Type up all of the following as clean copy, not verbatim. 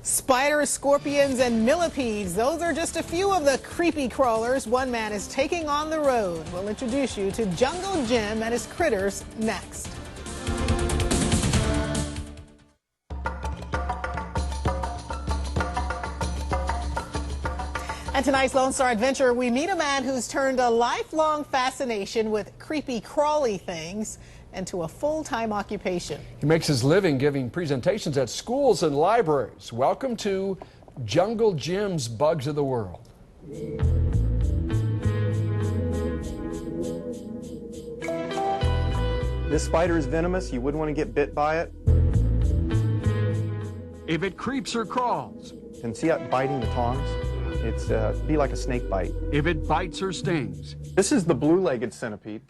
Spiders, scorpions, and millipedes. Those are just a few of the creepy crawlers one man is taking on the road. We'll introduce you to Jungle Jim and his critters next. And tonight's Lone Star Adventure, we meet a man who's turned a lifelong fascination with creepy crawly things into a full-time occupation. He makes his living giving presentations at schools and libraries. Welcome to Jungle Jim's Bugs of the World. This spider is venomous. You wouldn't want to get bit by it. If it creeps or crawls. And see it biting the tongs? It's be like a snake bite. If it bites or stings. This is the blue-legged centipede.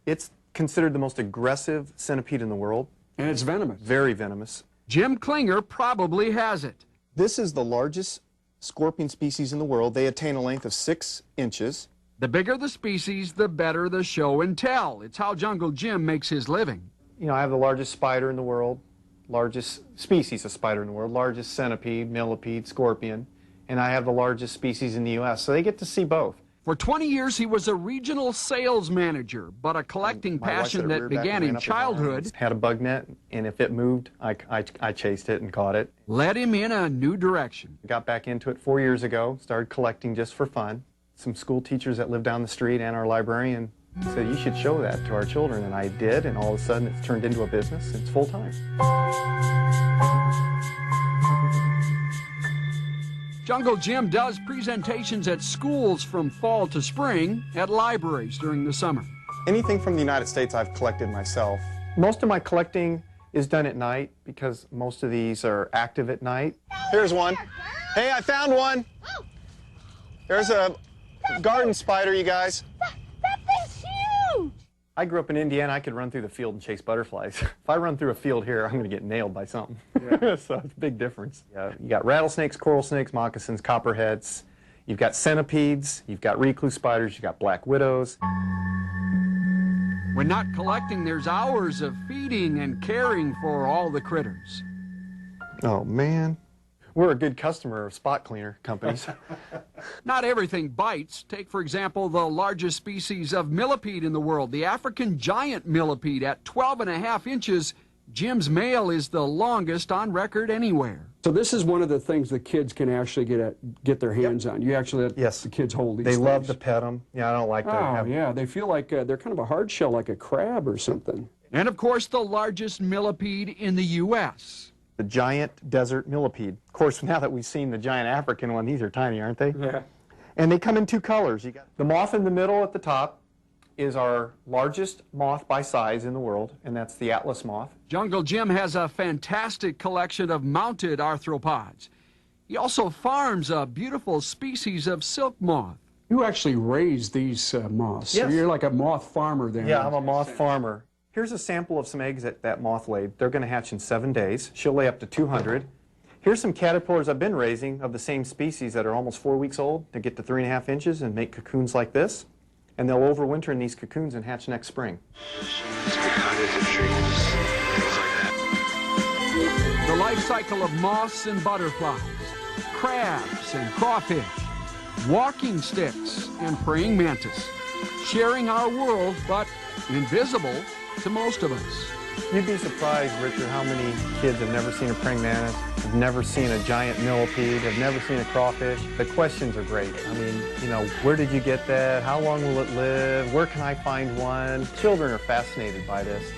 It's considered the most aggressive centipede in the world. And it's venomous. Very venomous. Jim Klinger probably has it. This is the largest scorpion species in the world. They attain a length of 6 inches. The bigger the species, the better the show and tell. It's how Jungle Jim makes his living. You know, I have the largest spider in the world, largest species of spider in the world, largest centipede, millipede, scorpion, and I have the largest species in the U.S., so they get to see both. For 20 years, he was a regional sales manager, but a collecting passion that began in childhood had a bug net, and if it moved, I chased it and caught it. Led him in a new direction. Got back into it 4 years ago, started collecting just for fun. Some school teachers that live down the street and our librarian said, you should show that to our children, and I did, and all of a sudden it's turned into a business. It's full-time. Jungle Jim does presentations at schools from fall to spring, at libraries during the summer. Anything from the United States I've collected myself. Most of my collecting is done at night because most of these are active at night. Here's one. Hey, I found one. There's a garden spider, you guys. That thing's huge! I grew up in Indiana. I could run through the field and chase butterflies. If I run through a field here, I'm going to get nailed by something. Yeah. So it's a big difference. You got rattlesnakes, coral snakes, moccasins, copperheads. You've got centipedes. You've got recluse spiders. You've got black widows. When not collecting, there's hours of feeding and caring for all the critters. Oh, man. We're a good customer of spot cleaner companies. Not everything bites. Take, for example, the largest species of millipede in the world, the African giant millipede. At 12.5 inches, Jim's male is the longest on record anywhere. So this is one of the things the kids can actually get their hands on. You actually let the kids hold these things. They love to pet them. Yeah, I don't like to have... yeah, they feel like they're kind of a hard shell, like a crab or something. And, of course, the largest millipede in the U.S. The giant desert millipede. Of course, now that we've seen the giant African one, these are tiny, aren't they? Yeah. And they come in 2 colors. You got the moth in the middle at the top is our largest moth by size in the world, and that's the Atlas moth. Jungle Jim has a fantastic collection of mounted arthropods. He also farms a beautiful species of silk moth. You actually raise these moths. Yes. So you're like a moth farmer there. Yeah, I'm a moth farmer. Here's a sample of some eggs that moth laid. They're going to hatch in 7 days. She'll lay up to 200. Here's some caterpillars I've been raising of the same species that are almost 4 weeks old to get to 3.5 inches and make cocoons like this. And they'll overwinter in these cocoons and hatch next spring. The life cycle of moths and butterflies, crabs and crawfish, walking sticks and praying mantis, sharing our world but invisible to most of us. You'd be surprised, Richard, how many kids have never seen a praying mantis, have never seen a giant millipede, have never seen a crawfish. The questions are great. I mean, you know, where did you get that? How long will it live? Where can I find one? Children are fascinated by this.